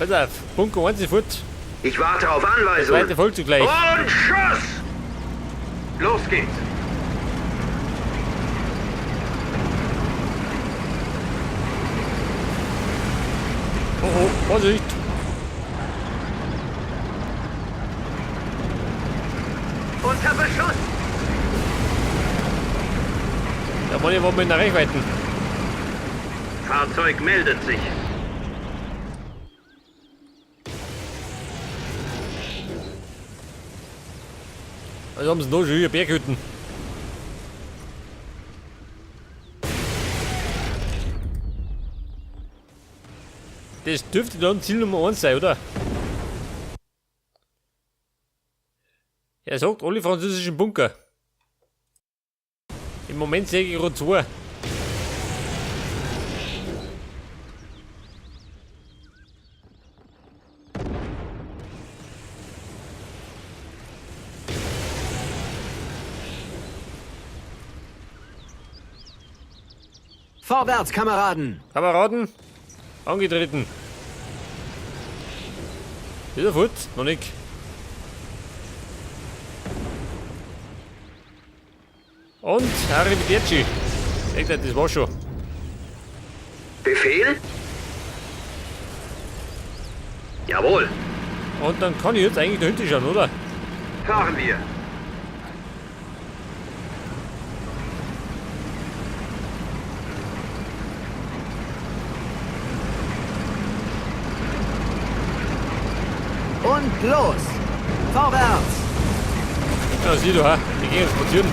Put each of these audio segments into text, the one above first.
Pass auf, Bunker 1 sofort. Ich warte auf Der Anweisung. zweite folgt zugleich. Und Schuss! Los geht's. Oh, oh, Vorsicht. Unter Beschuss! Da wollen wir mit der Reichweite. Fahrzeug meldet sich. Also haben sie da schon hier Berghütten. Das dürfte dann Ziel Nummer 1 sein, oder? Er sagt alle französischen Bunker. Im Moment sehe ich gerade 2. Vorwärts, Kameraden! Kameraden, angetreten. Wieder fort, noch nicht. Und Arrivederci. Seht ihr, das war schon. Befehl? Jawohl. Und dann kann ich jetzt eigentlich dahinter schauen, oder? Fahren wir. Und los! Vorwärts! Ja, sieh du, ha. Die gehen spazieren.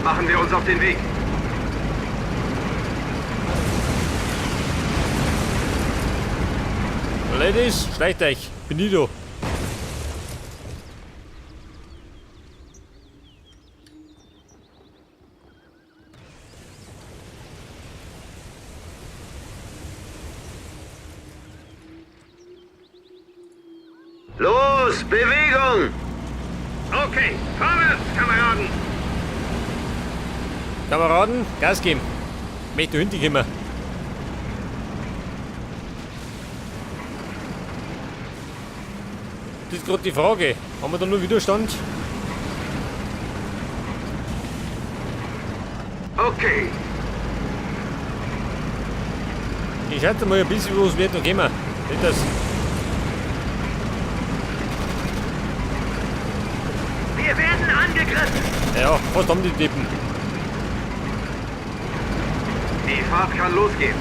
Machen wir uns auf den Weg. Ladies, schleicht euch. Benito. Los, Bewegung! Okay, vorwärts, Kameraden! Kameraden, Gas geben. Möchte hinten kommen. Das ist gerade die Frage. Haben wir da nur Widerstand? Okay, Ich schätze mal ein bisschen, wo es wird noch gehen. Nicht das. wir werden angegriffen! Ja, fast haben die Deppen. Die Fahrt kann losgehen.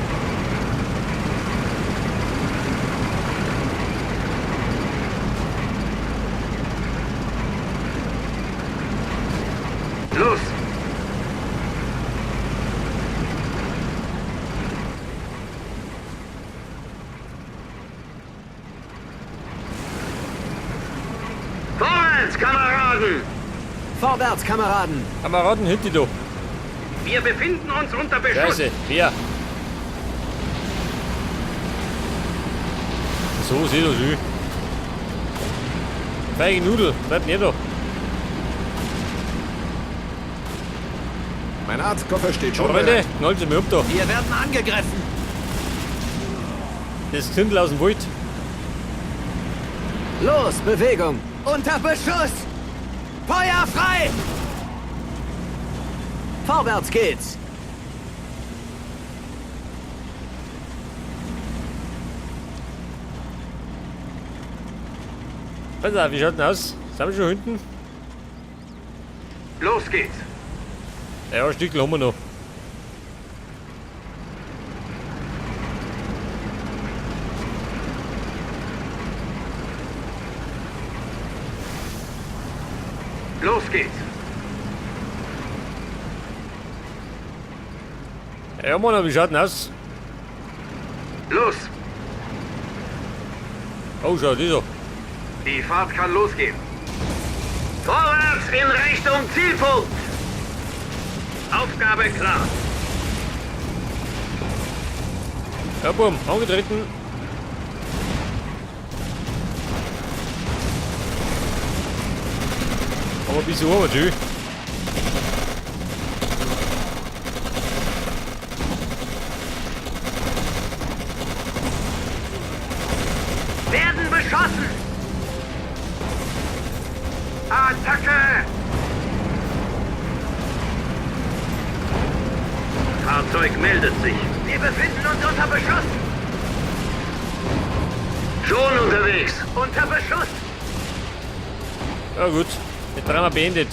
Los! Vorwärts, Kameraden! Vorwärts, Kameraden! Kameraden, hinten da. Wir befinden uns unter Beschuss. Scheiße, wer? So, seh das schön. Feige Nudel, bleib nicht da. Mein Arztkoffer steht schon Freunde, knallt sie mir ab da. Wir werden angegriffen! Das Zündel aus dem Wald. Los, Bewegung! Unter Beschuss! Feuer frei! Vorwärts geht's! Pass auf, wie schaut denn aus? Sind wir schon hinten? Los geht's. Ja, ein Stückchen haben wir noch. Los geht's. Ja, Mann, wie schaut denn aus? Los! Oh, schau, dieser. Die Fahrt kann losgehen. Vorwärts in Richtung Zielpunkt! Aufgabe klar. Ja, bumm, angetreten. Aber ein bisschen Arbeit, schön. Fahrzeug meldet sich. Wir befinden uns unter Beschuss. Schon unterwegs. Unter Beschuss. Ja gut, das Drama beendet.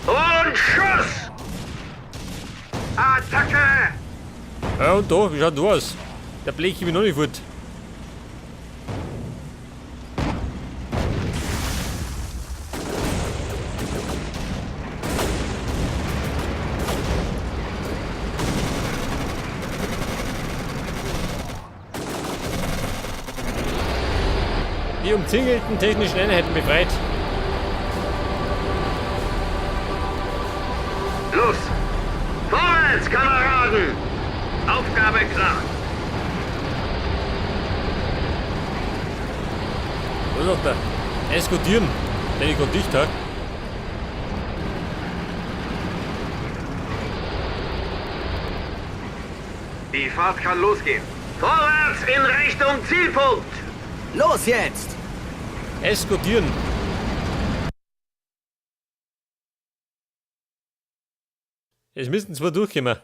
Und Schuss! Attacke! Ja und da, wie schaut das aus? Der Blech ich mich noch nicht fort. Die umzingelten technischen Einheiten befreit. Los! Vorwärts, Kameraden! Aufgabe klar. Was sagt er? Eskortieren, den ich gerade dicht habe. Die Fahrt kann losgehen. Vorwärts in Richtung Zielpunkt! Los jetzt. Eskortieren. Es müssten zwar durchkommen.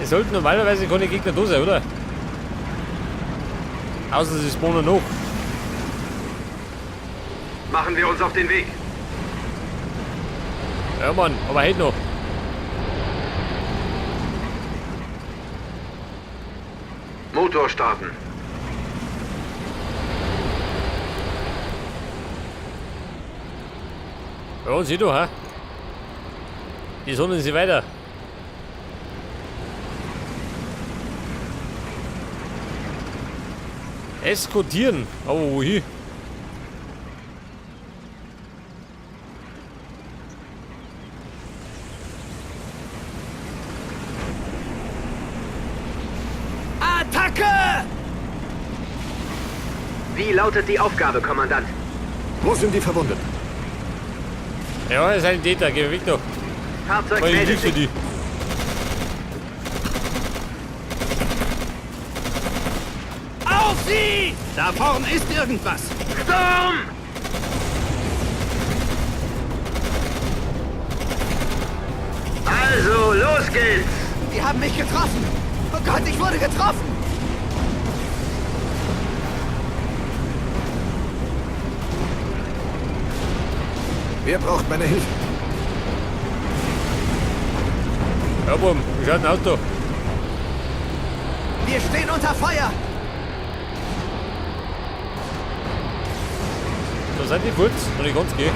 Es sollten normalerweise keine Gegner da sein, oder? Außer sie spawnen noch. Machen wir uns auf den Weg. Ja Mann, aber heute noch. Motor starten. Ja, sieh du, ha? Die sonnen sie weiter. Eskortieren. Aber wohin? Attacke! Wie lautet die Aufgabe, Kommandant? Wo sind die Verwundeten? Ja, es ist ein Täter, geh weg doch. Fahrzeug Weil ich meldet nicht für sich. die. Auf sie! Da vorn ist irgendwas. Sturm! Also, los geht's! Die haben mich getroffen. Oh Gott, ich wurde getroffen. Wer braucht meine Hilfe? Ja, Buben, wie schaut ein Auto? Wir stehen unter Feuer. Da sind die Furz, und ich kann's gehen.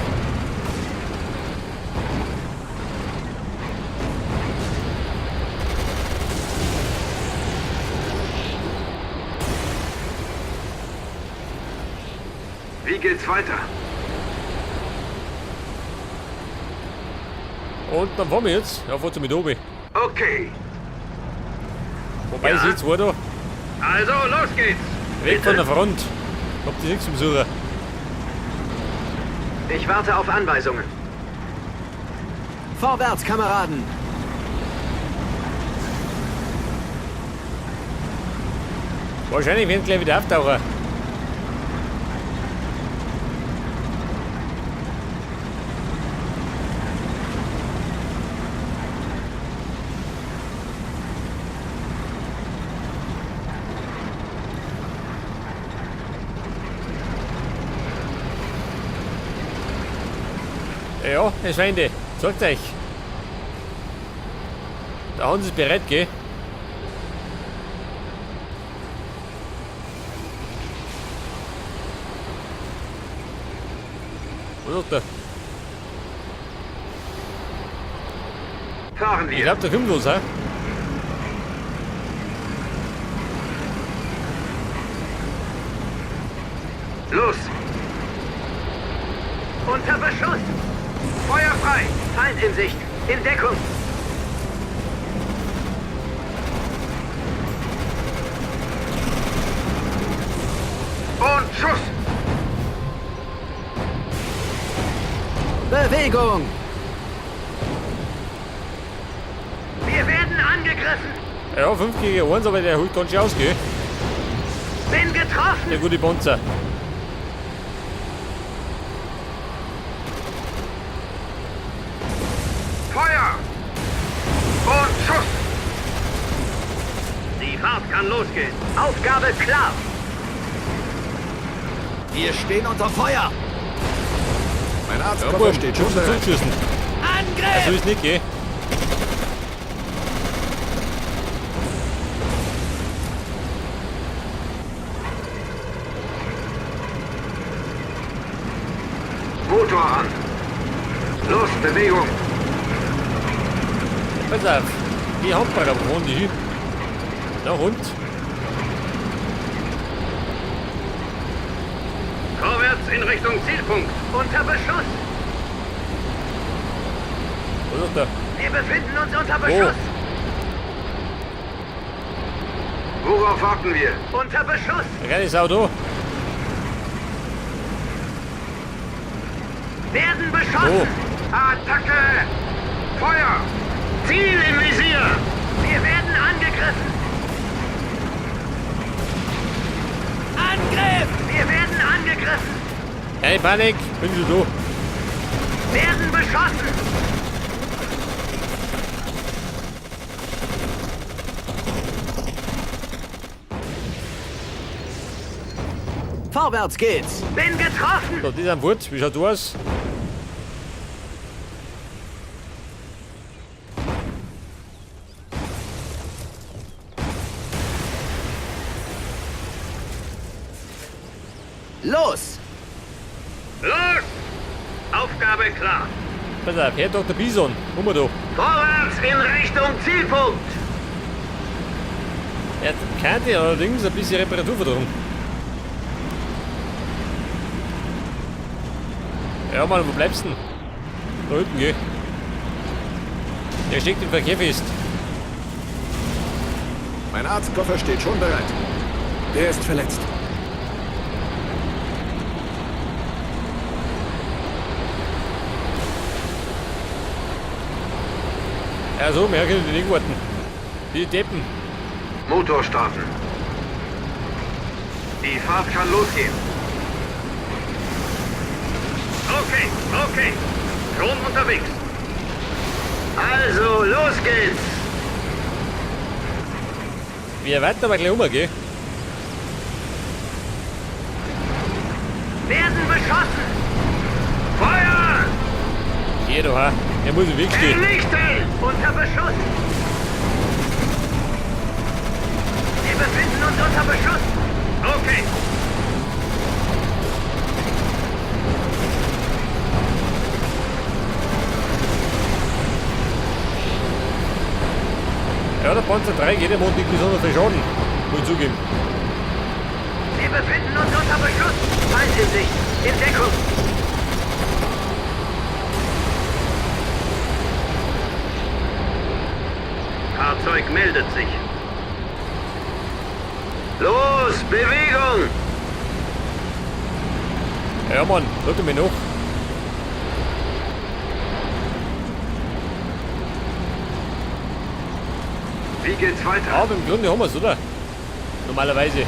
Wie geht's weiter? Und dann fahren wir jetzt. Ja, fahrt sie mit oben. Okay. Wobei Ja. sie zwei da. Also, los geht's! Weg von der Front. Habt ihr nichts zum Suchen? Ich warte auf Anweisungen. Vorwärts, Kameraden. Wahrscheinlich werden gleich wieder auftauchen. Ja, es Feinde, sagt euch. Da haben sie es bereit, gell? Was sagt er? Fahren Ich wir. glaub, da kommt was, hä? Los! Unter Beschuss! Feuer frei! Feind in Sicht! In Deckung! Und Schuss! Bewegung. Wir werden angegriffen! Ja, 5 gegen 1, aber der holt ganz schön aus, gell? Bin getroffen! Der gute Bonzer. Feuer! Und Schuss! Die Fahrt kann losgehen. Aufgabe klar. Wir stehen unter Feuer. Mein Ja, Arztkoffer Burm, steht schon musst du bereit. zuschießen. Angriff! So ist nicht, gell? Motor an. Los, Bewegung. Pass auf. Die Handball am Grund hin. Na und? Vorwärts in Richtung Zielpunkt. Unter Beschuss. Was ist da? Wir befinden uns unter Wo? Beschuss. Worauf warten wir? Unter Beschuss. Reines Auto. Werden beschossen. Attacke. Feuer. Ziel im Visier. Wir werden angegriffen. Angriff! Wir werden angegriffen. Keine Panik. Bin schon da. Werden beschossen. Vorwärts geht's! Bin getroffen. So, die sind Wurt. Wie schaut du aus? Los! Los. Aufgabe klar. Pass auf. Herr Dr. Bison. Komm mal da. Vorwärts in Richtung Zielpunkt. Er kannte allerdings ein bisschen Reparaturvertrauen. Ja, Mann, wo bleibst du denn? Da hinten, geh. Der steckt im Verkehr fest. Mein Arztkoffer steht schon bereit. Der ist verletzt. Ja, so, mehr können die nicht warten. Die Deppen. Motor starten. Die Fahrt kann losgehen. Okay. Schon unterwegs. Also, los geht's. Wir warten aber gleich um, gell? Werden beschossen. Feuer! Geh da, ha. Er muss im Weg stehen. Vernichten! Unter Beschuss. Wir befinden uns unter Beschuss. Okay. Ja, der Panzer 3 geht im Mond nicht besonders viel Schaden. Muss ich zugeben. Wir befinden uns unter Beschuss. Feind in Sicht. In Deckung. Fahrzeug meldet sich. Los, Bewegung! Ja, Mann, hört mich noch. Wie geht's weiter? Aber im Grunde haben wir es, oder? Normalerweise.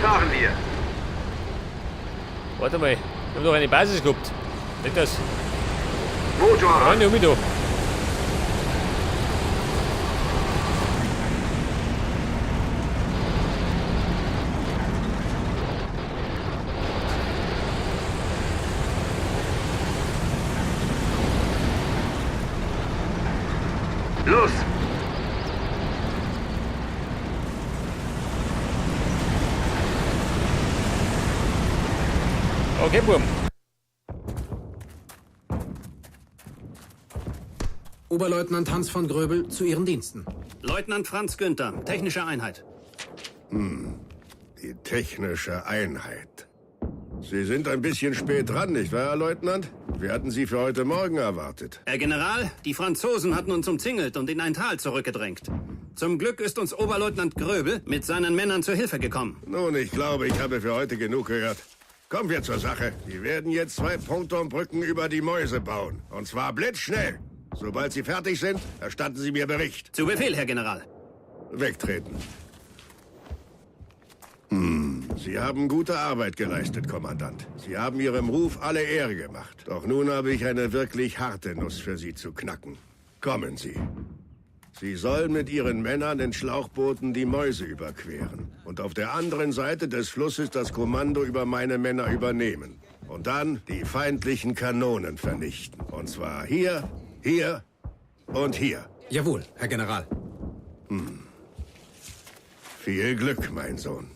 Fahren wir. Warte mal, wir haben doch eine Basis gehabt. Nicht das? Motor an. Rein, um mich da. Los! Okay, Burm. Oberleutnant Hans von Gröbel zu Ihren Diensten. Leutnant Franz Günther, technische Einheit. Die technische Einheit. Sie sind ein bisschen spät dran, nicht wahr, Herr Leutnant? Wir hatten Sie für heute Morgen erwartet. Herr General, die Franzosen hatten uns umzingelt und in ein Tal zurückgedrängt. Zum Glück ist uns Oberleutnant Gröbel mit seinen Männern zur Hilfe gekommen. Nun, ich glaube, ich habe für heute genug gehört. Kommen wir zur Sache. Sie werden jetzt 2 Pontonbrücken über die Meuse bauen. Und zwar blitzschnell. Sobald Sie fertig sind, erstatten Sie mir Bericht. Zu Befehl, Herr General. Wegtreten. Sie haben gute Arbeit geleistet, Kommandant. Sie haben Ihrem Ruf alle Ehre gemacht. Doch nun habe ich eine wirklich harte Nuss für Sie zu knacken. Kommen Sie. Sie sollen mit Ihren Männern in Schlauchbooten die Mäuse überqueren und auf der anderen Seite des Flusses das Kommando über meine Männer übernehmen. Und dann die feindlichen Kanonen vernichten. Und zwar hier, hier und hier. Jawohl, Herr General. Viel Glück, mein Sohn.